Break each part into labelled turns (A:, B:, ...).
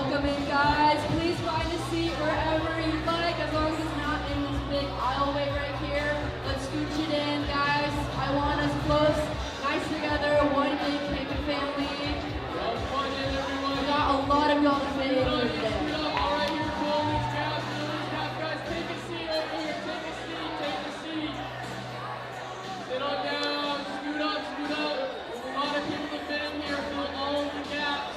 A: Welcome in, guys. Please find a seat wherever you like, as long as it's not in this big aisleway right here. Let's scooch it in, guys. I want us close, nice together, one big camping family. We got a lot of y'all to fit in here today.
B: Sit on down, scoot up, scoot up. There's a lot of people to fit in here, fill all of the gaps.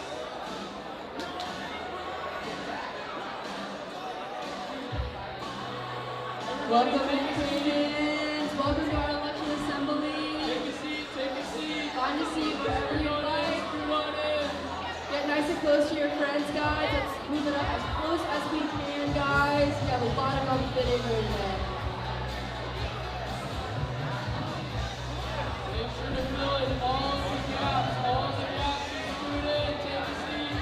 A: Welcome in, Canadians. Welcome to our election assembly.
B: Take a seat, take a seat.
A: Find a seat wherever you like.
B: Scoot on in.
A: Get nice and close to your friends, guys. Let's move it up as close as we can, guys. We have a lot of y'all to fit in here today.
B: Make sure to fill in all the gaps, all the gaps. Scoot in, take a seat.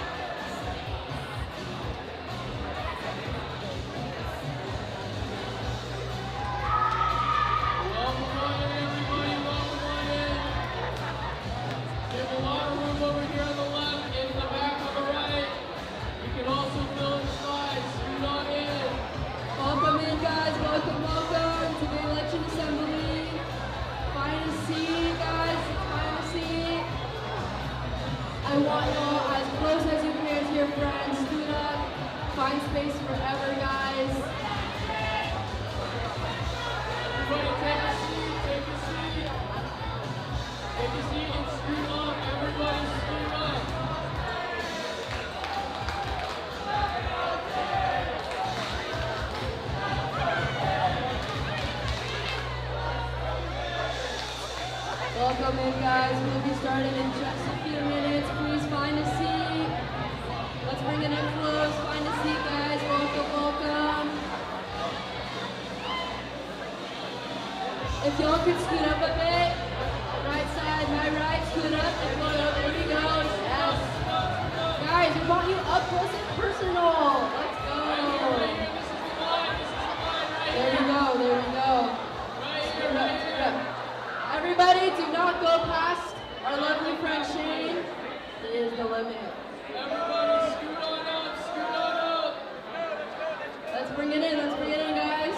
B: Welcome on in, everybody. Welcome on in. There's a lot of room over here on the left, in the back on the right. You can also fill in the sides. Scoot on in.
A: Welcome in, guys. Welcome, welcome to the election assembly. Find a seat, guys. Find a seat. I want y'all as close as you can to your friends. Scoot up. Find space wherever, guys.
B: Everybody take a seat, take a seat. Take a seat and scoot up. Everybody scoot up.
A: Welcome in, guys. We'll be starting in just a few minutes. Please find a seat. Let's bring it in close. Find a seat, guys. Welcome, welcome. If y'all could scoot up a bit. Right side, my right. Scoot up. There we go. Yes. Guys, we want you up close and personal. Let's go. There we go. There we go. Scoot up, scoot up. Everybody, do not go past our lovely friend Shane. It is the limit.
B: Everybody scoot on up, scoot on up.
A: Let's bring it in, guys.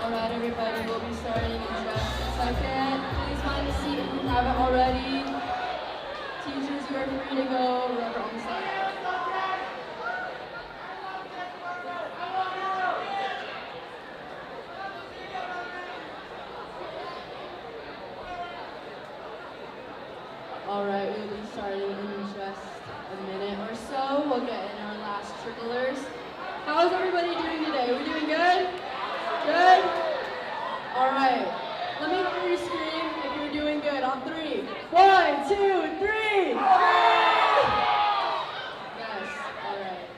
A: Alright, everybody, we'll be starting in just a second. Please find a seat if you haven't already. Teachers, you are free to go wherever on the side. Alright, we'll be starting in just a minute or so. We'll get in our last tricklers. How's everybody doing today? We doing good? Good? Alright. Let me hear you scream if you're doing good on 3. 1, 2, 3! Yes, alright.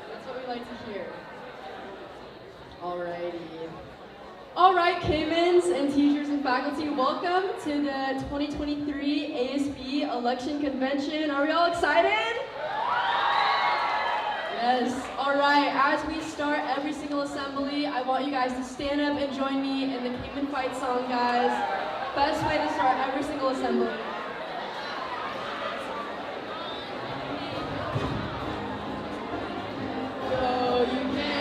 A: That's what we like to hear. Alrighty. Alright, K-Mins and teachers and faculty, welcome to the 2023 ASB Election Convention. Are we all excited? Yes. Alright, as we start every single assembly, I want you guys to stand up and join me in the Keep and Fight song, guys. Best way to start every single assembly. Go, you can.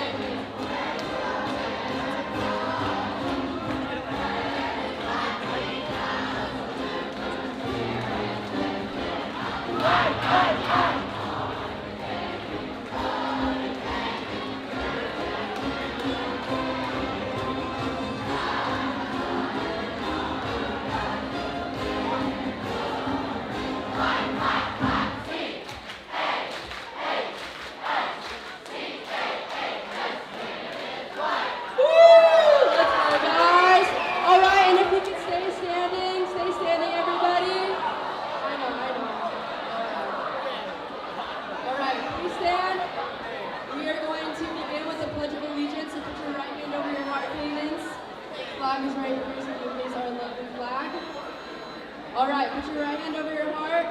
A: right, put your right hand over your heart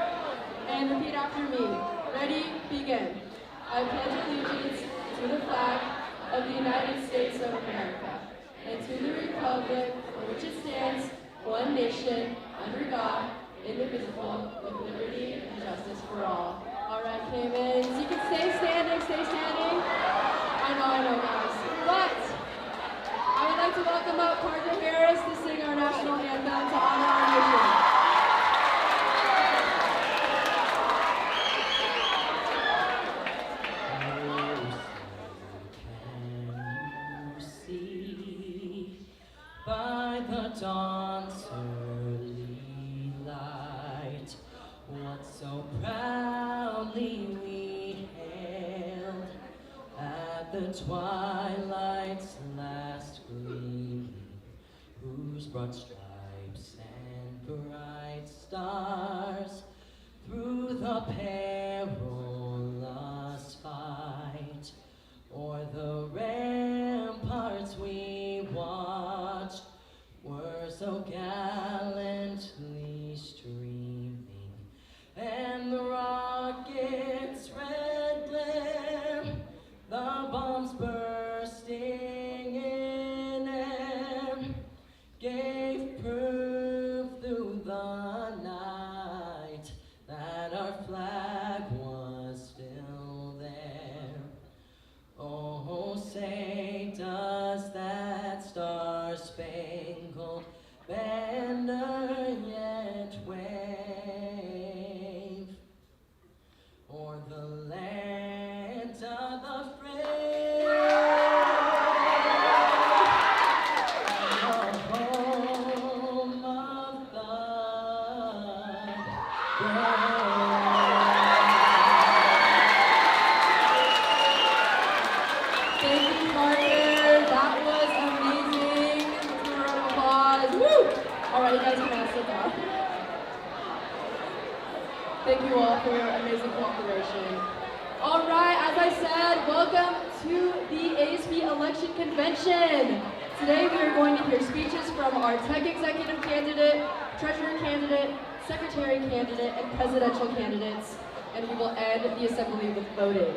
A: and repeat after me. Ready? Begin. I pledge allegiance to the flag of the United States of America and to the republic for which it stands, one nation, under God, indivisible, with liberty and justice for all. All right, Caymans, you can stay standing, stay standing. I know, guys. But I would like to welcome up Parker Harris to sing our national anthem to honor our nation.
C: By the dawn's early light, what so proudly we hailed at the twilight's last gleaming, whose broad stripes and bright stars through the perilous fight o'er the ramparts we watched were so gallantly streaming, and the rockets' red glare, the bombs bursting in air, gave proof through the night that our flag was still there. Oh, say does that star-spangled banner yet wave o'er the land of the free, and the home of the brave.
A: Thank you, Parker. That was amazing. Let's give a round of applause. Woo! All right, you guys can now sit down. Thank you all for your amazing cooperation. All right, as I said, welcome to the ASB Election Convention. Today we are going to hear speeches from our tech executive candidate, treasurer candidate, secretary candidate, and presidential candidates, and we will end the assembly with voting.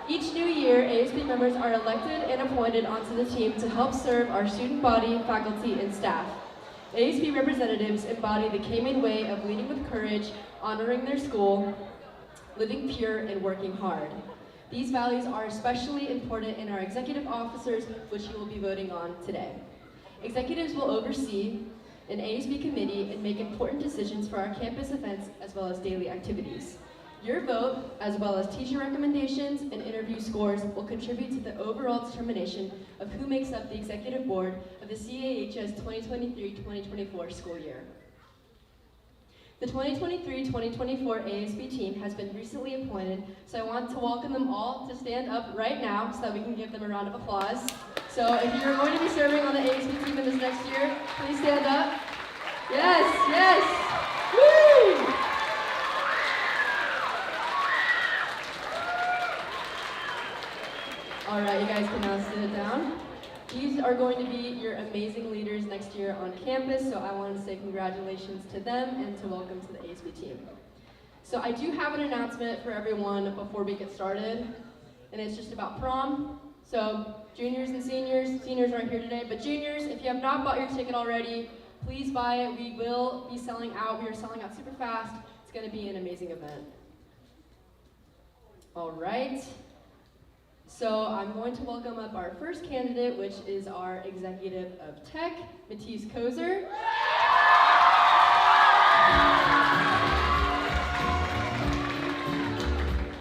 A: Each new year, ASB members are elected and appointed onto the team to help serve our student body, faculty, and staff. ASB representatives embody the Cayman way of leading with courage, honoring their school, living pure, and working hard. These values are especially important in our executive officers, which you will be voting on today. Executives will oversee an ASB committee and make important decisions for our campus events as well as daily activities. Your vote, as well as teacher recommendations and interview scores, will contribute to the overall determination of who makes up the executive board of the CAHS 2023-2024 school year. The 2023-2024 ASB team has been recently appointed, so I want to welcome them all to stand up right now so that we can give them a round of applause. So if you're going to be serving on the ASB team in this next year, please stand up. Yes, yes. Woo! All right, you guys can now sit down. These are going to be your amazing leaders next year on campus, so I want to say congratulations to them and to welcome to the ASB team. So I do have an announcement for everyone before we get started, and it's just about prom. So juniors and seniors aren't here today, but juniors, if you have not bought your ticket already, please buy it. We will be selling out. We are selling out super fast. It's going to be an amazing event. All right. So I'm going to welcome up our first candidate, which is our Executive of Tech, MATISSE KOSER.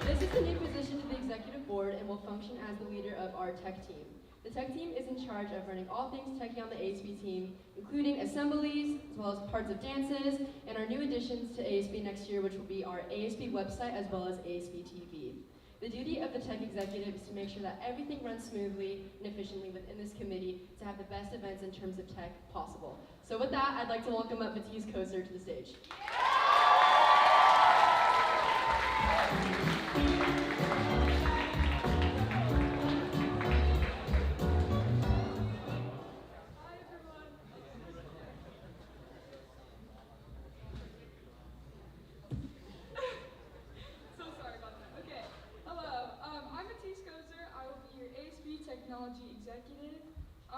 A: This is a new position to the Executive Board and will function as the leader of our tech team. The tech team is in charge of running all things techie on the ASB team, including assemblies, as well as parts of dances, and our new additions to ASB next year, which will be our ASB website as well as ASB TV. The duty of the tech executive is to make sure that everything runs smoothly and efficiently within this committee to have the best events in terms of tech possible. So with that, I'd like to welcome up MATISSE KOSER to the stage.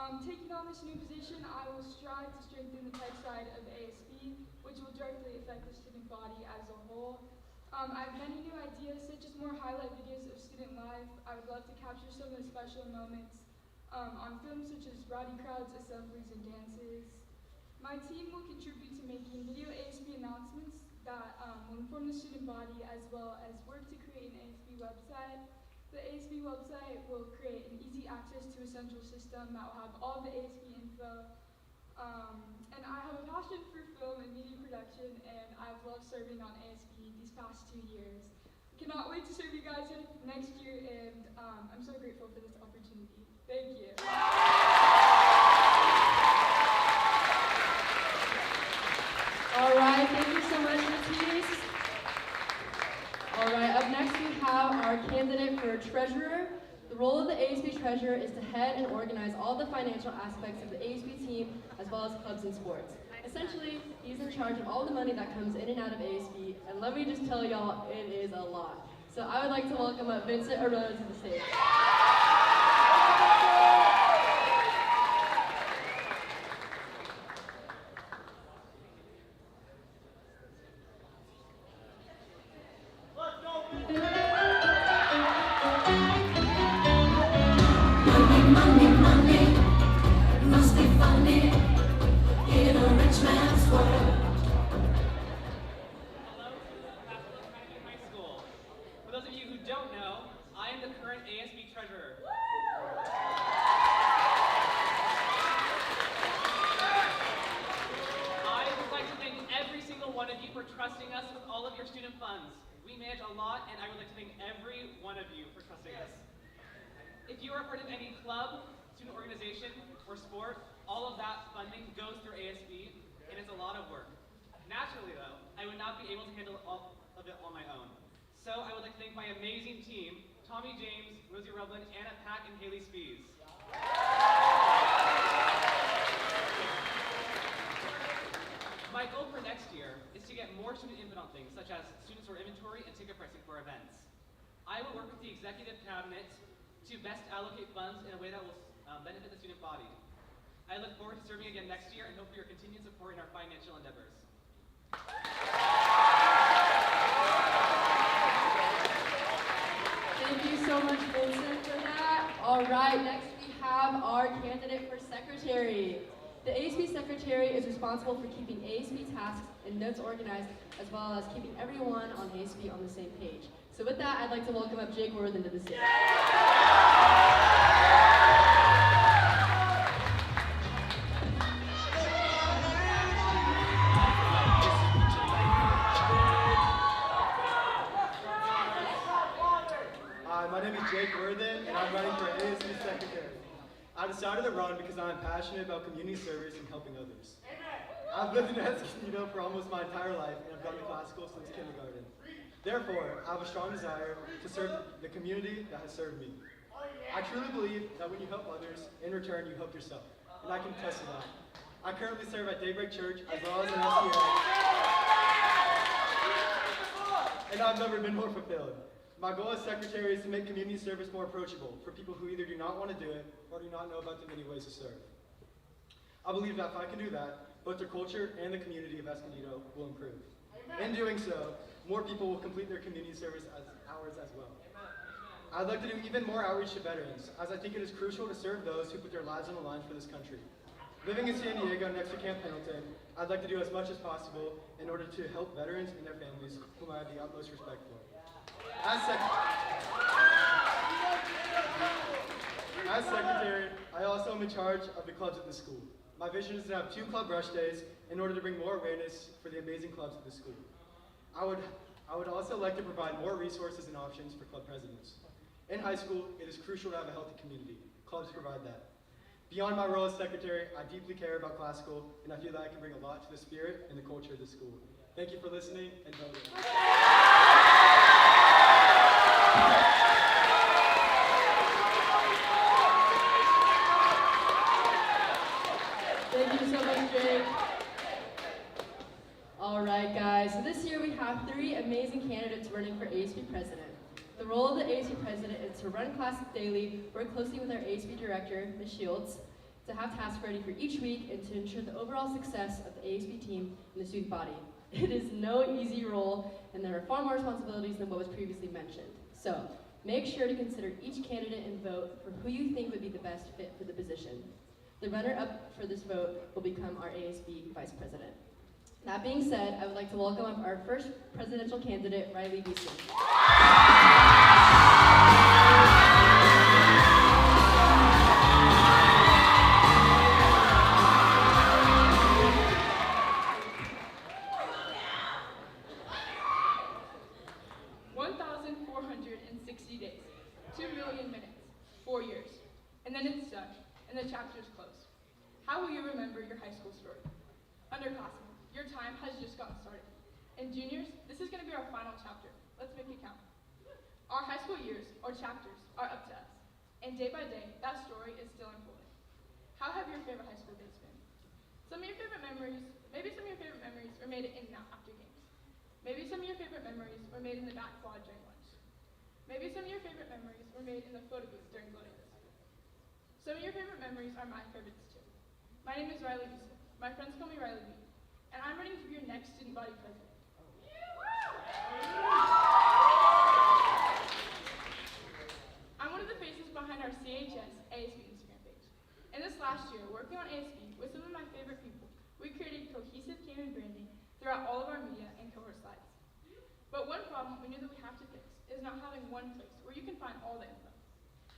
D: Taking on this new position, I will strive to strengthen the tech side of ASB, which will directly affect the student body as a whole. I have many new ideas, such as more highlight videos of student life. I would love to capture some of the special moments on films such as rowdy crowds, assemblies, and dances. My team will contribute to making video ASB announcements that will inform the student body, as well as work to create an ASB website. The ASB website will create an easy access to a central system that will have all the ASB info. And I have a passion for film and media production, and I've loved serving on ASB these past 2 years. Cannot wait to serve you guys next year, and I'm so grateful for this opportunity. Thank you.
A: All right, thank you so much, Matisse. All right, up next we have our candidate for treasurer. The role of the ASB treasurer is to head and organize all the financial aspects of the ASB team, as well as clubs and sports. Essentially, he's in charge of all the money that comes in and out of ASB, and let me just tell y'all, it is a lot. So I would like to welcome up Vincent to the stage.
E: If you are part of any club, student organization, or sport, all of that funding goes through ASB, and it's a lot of work. Naturally, though, I would not be able to handle all of it on my own. So I would like to thank my amazing team, Tommy James, Rosie Rublin, Anna Pack, and Haley Spees. My goal for next year is to get more student input on things, such as student store inventory and ticket pricing for events. I will work with the executive cabinet to best allocate funds in a way that will benefit the student body. I look forward to serving again next year and hope for your continued support in our financial endeavors.
A: Thank you so much, Vincent, for that. All right, next we have our candidate for secretary. The ASB secretary is responsible for keeping ASB tasks and notes organized, as well as keeping everyone on ASB on the same page. So with that, I'd like to welcome up Jake Worthen to the stage.
F: Hi, my name is Jake Worthen, and I'm running for ASB secretary. I decided to run because I'm passionate about community service and helping others. I've lived in Escondido for almost my entire life, and I've gone to classical since kindergarten. Therefore, I have a strong desire to serve the community that has served me. I truly believe that when you help others, in return you help yourself, and I can attest to that. I currently serve at Daybreak Church as well as an SEA, and I've never been more fulfilled. My goal as secretary is to make community service more approachable for people who either do not want to do it or do not know about the many ways to serve. I believe that if I can do that, both the culture and the community of Escondido will improve. In doing so, more people will complete their community service hours as well. I'd like to do even more outreach to veterans, as I think it is crucial to serve those who put their lives on the line for this country. Living in San Diego next to Camp Pendleton, I'd like to do as much as possible in order to help veterans and their families, whom I have the utmost respect for. As secretary, I also am in charge of the clubs at the school. My vision is to have 2 club rush days in order to bring more awareness for the amazing clubs at the school. I would also like to provide more resources and options for club presidents. In high school, it is crucial to have a healthy community. Clubs provide that. Beyond my role as secretary, I deeply care about classical, and I feel that I can bring a lot to the spirit and the culture of the school. Thank you for listening, and voting.
A: Thank you so much, Jake. All right, guys. So this year we have 3 amazing candidates running for ASB president. The role of the ASB president is to run classes daily, work closely with our ASB director, Ms. Shields, to have tasks ready for each week, and to ensure the overall success of the ASB team and the student body. It is no easy role, and there are far more responsibilities than what was previously mentioned. So, make sure to consider each candidate and vote for who you think would be the best fit for the position. The runner-up for this vote will become our ASB Vice President. That being said, I would like to welcome up our first presidential candidate, RYLIE BEESON.
D: 1,460 days, 2 million minutes, 4 years, and then it's done, and the chapter's closed. How will you remember your high school story? Underclassmen, your time has just gotten started. And juniors, this is going to be our final chapter. Let's make it count. Our high school years, or chapters, are up to us. And day by day, that story is still unfolding. How have your favorite high school days been? Some of your favorite memories, maybe some of your favorite memories were made in and out after games. Maybe some of your favorite memories were made in the back quad during lunch. Maybe some of your favorite memories were made in the photo booth during voting. Some of your favorite memories are my favorites too. My name is RYLIE BEESON. My friends call me RYLIE B. And I'm running to be your next student body president. I'm one of the faces behind our CHS ASB Instagram page. In this last year, working on ASB with some of my favorite people, we created cohesive campaign branding throughout all of our media and cover slides. But one problem we knew that we have to fix is not having one place where you can find all the info.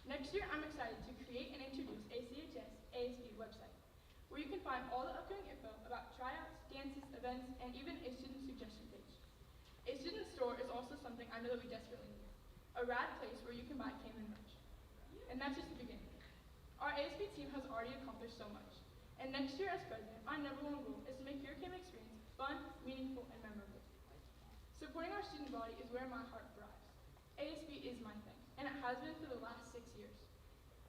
D: Next year, I'm excited to create and introduce a CHS ASB website, where you can find all the upcoming info about tryouts, dances, events, and even a student suggestion page. A student store is also something I know that we desperately need. A rad place where you can buy campaign merch. And that's just the beginning. Our ASB team has already accomplished so much. And next year as president, my #1 goal is to make your campaign experience fun, meaningful, and memorable. Supporting our student body is where my heart thrives. ASB is my thing, and it has been for the last 6 years.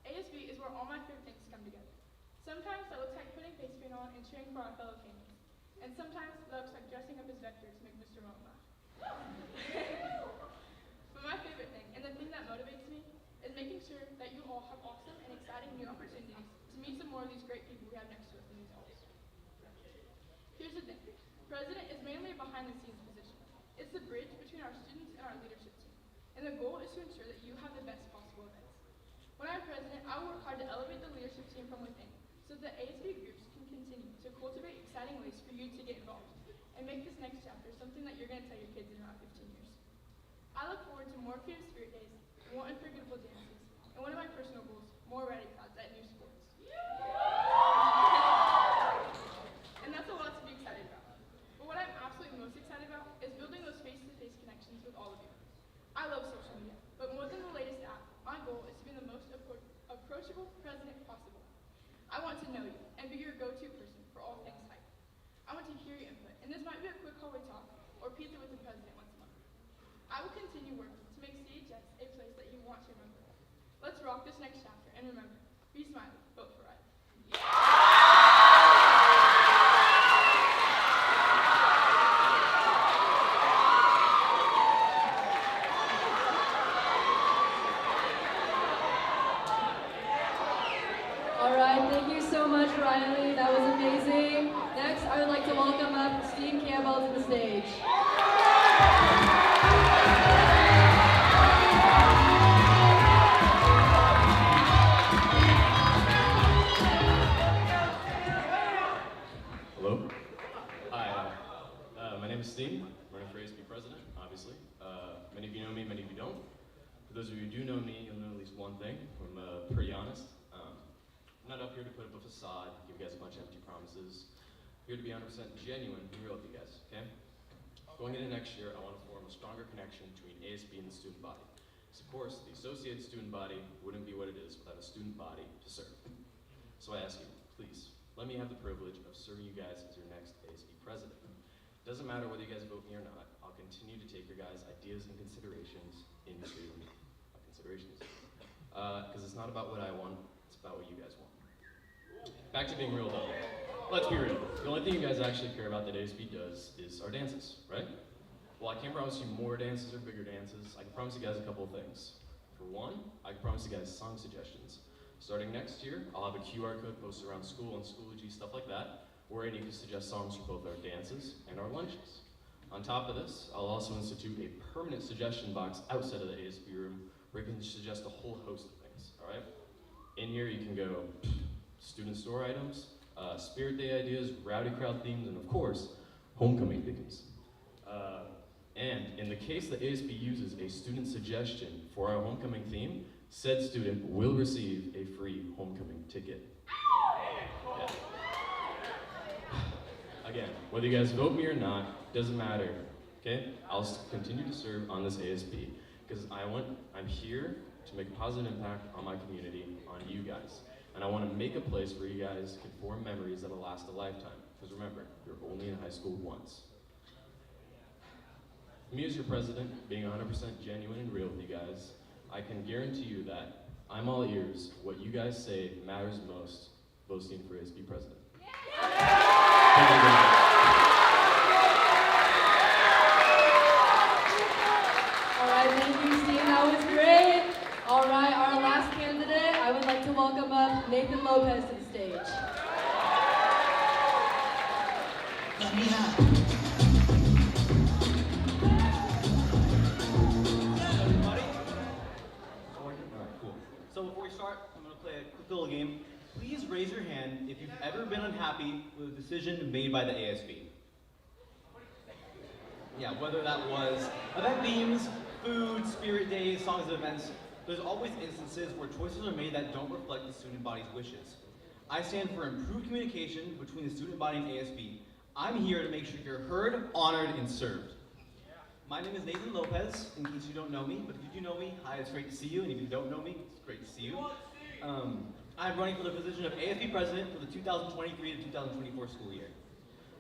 D: ASB is where all my favorite things come together. Sometimes that looks like putting face paint on and cheering for our fellow Canians. And sometimes that looks like dressing up as Vector to make Mr. Moe laugh. But my favorite thing, and the thing that motivates me, is making sure that you all have awesome and exciting new opportunities to meet some more of these great people we have next to us in these halls. Here's the thing. President is mainly a behind-the-scenes position. It's the bridge between our students and our leadership team. And the goal is to ensure that you have the best possible events. When I'm president, I will work hard to elevate the leadership team from within, so that ASB groups can continue to cultivate exciting ways for you to get involved, and make this next chapter something that you're going to tell your kids in around 15 years. I look forward to more creative spirit days, more unforgettable dances, and one of my personal goals, more rally crowds at new sports. And that's a lot to be excited about. But what I'm absolutely most excited about is building those face-to-face connections with all of you. I love social media, but more than the latest app, my goal is to be the most approachable president possible. I want to know you and be your go-to person for all things hype. I want to hear your input, and this might be a quick hallway talk or pizza with the president once a month. I will continue working to make CHS a place that you want to remember. Let's rock this next chapter, and remember, be smiley, vote for RYLIE.
A: All right, thank you so much, RYLIE. That was amazing. Next, I would like to welcome up STEEN CAMPBELL to the stage.
G: Hello. Hi. My name is STEEN. I'm running for ASB president, obviously. Many of you know me, many of you don't. For those of you who do know me, you'll know at least one thing. I'm pretty honest. I'm not up here to put up a facade, give you guys a bunch of empty promises. I'm here to be 100% genuine and real with you guys, okay? Going into next year, I want to form a stronger connection between ASB and the student body. Because of course, the associated student body wouldn't be what it is without a student body to serve. So I ask you, please, let me have the privilege of serving you guys as your next ASB president. Doesn't matter whether you guys vote me or not, I'll continue to take your guys' ideas and considerations into my considerations. Because it's not about what I want, it's about what you guys want. Back to being real though. Let's be real. The only thing you guys actually care about that ASB does is our dances, right? Well, I can't promise you more dances or bigger dances. I can promise you guys a couple of things. For one, I can promise you guys song suggestions. Starting next year, I'll have a QR code posted around school and Schoology, stuff like that, wherein you can suggest songs for both our dances and our lunches. On top of this, I'll also institute a permanent suggestion box outside of the ASB room where you can suggest a whole host of things, all right? In here you can go student store items, spirit day ideas, rowdy crowd themes, and of course, homecoming themes. And in the case that ASB uses a student suggestion for our homecoming theme, said student will receive a free homecoming ticket. Yeah. Again, whether you guys vote me or not, doesn't matter, okay? I'll continue to serve on this ASB because I'm here to make a positive impact on my community, on you guys. And I want to make a place where you guys can form memories that'll last a lifetime. Because remember, you're only in high school once. Me as your president, being 100% genuine and real with you guys, I can guarantee you that I'm all ears. What you guys say matters most. Voting for ASB president. Thank you very much.
A: All right, thank you, Steen. That was great. All right, our last candidate, I would like to welcome up Nathan Lopez to the stage.
H: Let me out.
I: Everybody? All right, cool. So before we start, I'm going to play a quick little game. Please raise your hand if you've ever been unhappy with a decision made by the ASB. Yeah, whether that was event themes, food, spirit days, songs and events, there's always instances where choices are made that don't reflect the student body's wishes. I stand for improved communication between the student body and ASB. I'm here to make sure you're heard, honored, and served. My name is Nathan Lopez, in case you don't know me, but if you do know me, hi, it's great to see you, and if you don't know me, it's great to see you. I'm running for the position of ASB president for the 2023 to 2024 school year.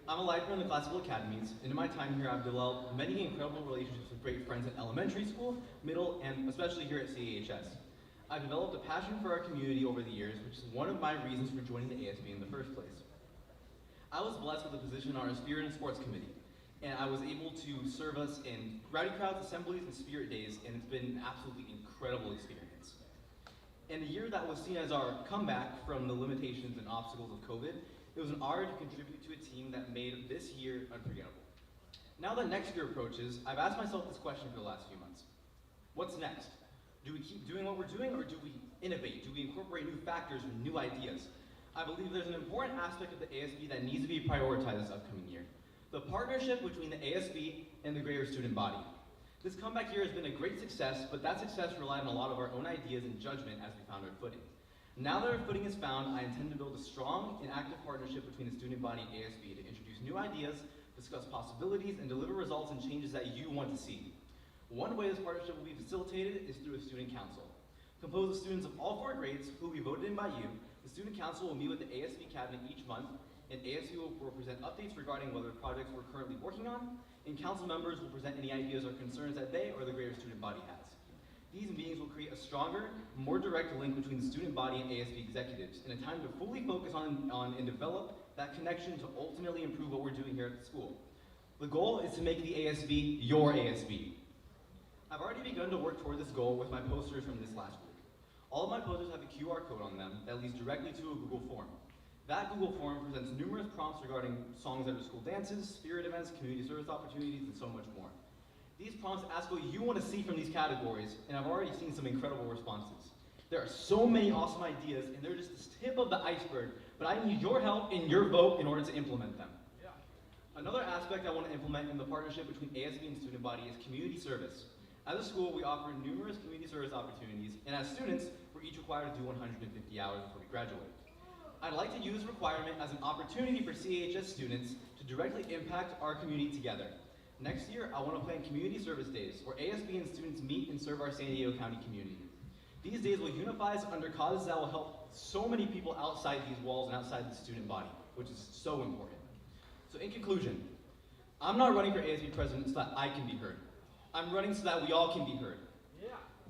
I: I'm a lifer in the classical academies, and in my time here, I've developed many incredible relationships with great friends at elementary school, middle, and especially here at CAHS. I've developed a passion for our community over the years, which is one of my reasons for joining the ASB in the first place. I was blessed with a position on our Spirit and Sports Committee, and I was able to serve us in rowdy crowds, assemblies, and spirit days, and it's been an absolutely incredible experience. In a year that was seen as our comeback from the limitations and obstacles of COVID, it was an honor to contribute to a team that made this year unforgettable. Now that next year approaches, I've asked myself this question for the last few months. What's next? Do we keep doing what we're doing, or do we innovate? Do we incorporate new factors and new ideas? I believe there's an important aspect of the ASB that needs to be prioritized this upcoming year. The partnership between the ASB and the greater student body. This comeback year has been a great success, but that success relied on a lot of our own ideas and judgment as we found our footing. Now that our footing is found, I intend to build a strong and active partnership between the student body and ASB to introduce new ideas, discuss possibilities, and deliver results and changes that you want to see. One way this partnership will be facilitated is through a student council. Composed of students of all 4 grades who will be voted in by you, the student council will meet with the ASB cabinet each month, and ASB will present updates regarding whether projects we're currently working on, and council members will present any ideas or concerns that they or the greater student body has. These meetings will create a stronger, more direct link between the student body and ASB executives, and a time to fully focus on and develop that connection to ultimately improve what we're doing here at the school. The goal is to make the ASB your ASB. I've already begun to work toward this goal with my posters from this last week. All of my posters have a QR code on them that leads directly to a Google form. That Google form presents numerous prompts regarding songs at our school dances, spirit events, community service opportunities, and so much more. These prompts ask what you want to see from these categories, and I've already seen some incredible responses. There are so many awesome ideas, and they're just the tip of the iceberg, but I need your help and your vote in order to implement them. Yeah. Another aspect I want to implement in the partnership between ASB and student body is community service. As a school, we offer numerous community service opportunities, and as students, we're each required to do 150 hours before we graduate. I'd like to use this requirement as an opportunity for CHS students to directly impact our community together. Next year, I want to plan community service days, where ASB and students meet and serve our San Diego County community. These days will unify us under causes that will help so many people outside these walls and outside the student body, which is so important. So in conclusion, I'm not running for ASB president so that I can be heard. I'm running so that we all can be heard.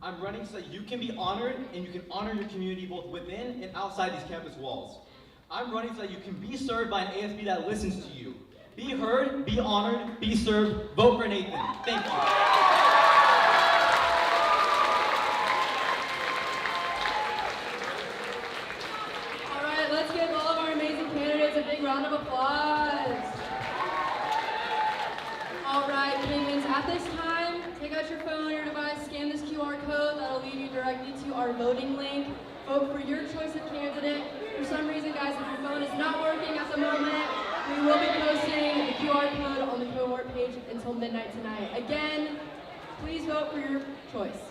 I: I'm running so that you can be honored and you can honor your community both within and outside these campus walls. I'm running so that you can be served by an ASB that listens to you. Be heard, be honored, be served. Vote for Nathan. Thank you.
A: round of applause. All right, Cayman's, at this time, take out your phone or your device, scan this QR code. That'll lead you directly to our voting link. Vote for your choice of candidate. For some reason, guys, if your phone is not working at the moment, we will be posting the QR code on the cohort page until midnight tonight. Again, please vote for your choice.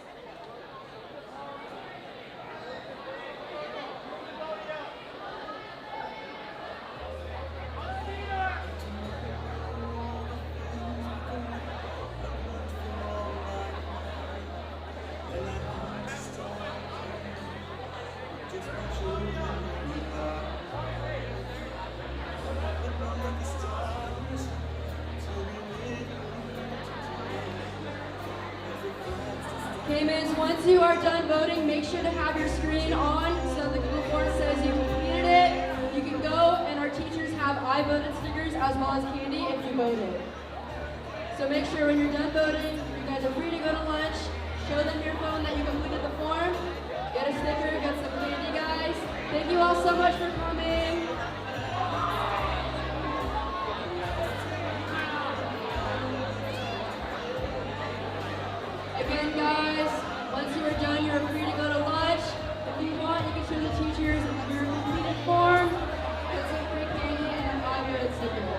A: Caymans, once you are done voting, make sure to have your screen on so the cohort says you completed it. You can go, and our teachers have I voted stickers as well as candy if you voted. So make sure when you're done voting, you guys are free to go to lunch. Show them your phone that you completed the form. Get a sticker, get some candy, guys. Thank you all so much for coming. Again, guys, once you are done, you are free to go to lunch. If you want, you can show the teachers your completed form, get some free candy, and an I voted sticker.